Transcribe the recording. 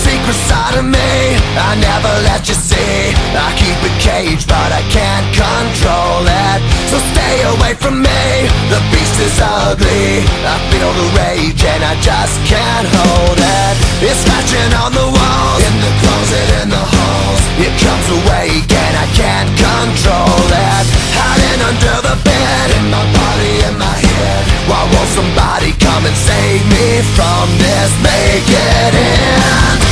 secret side of me I never let you see. I keep it caged but I can't control it. So stay away from me, the beast is ugly. I feel the rage and I just can't hold it. It's scratching on the walls, in the closet, in the halls. It comes awake and I can't control it. Hiding under the bed, in my body, in my head. Why won't somebody come and save me from this? Make it end.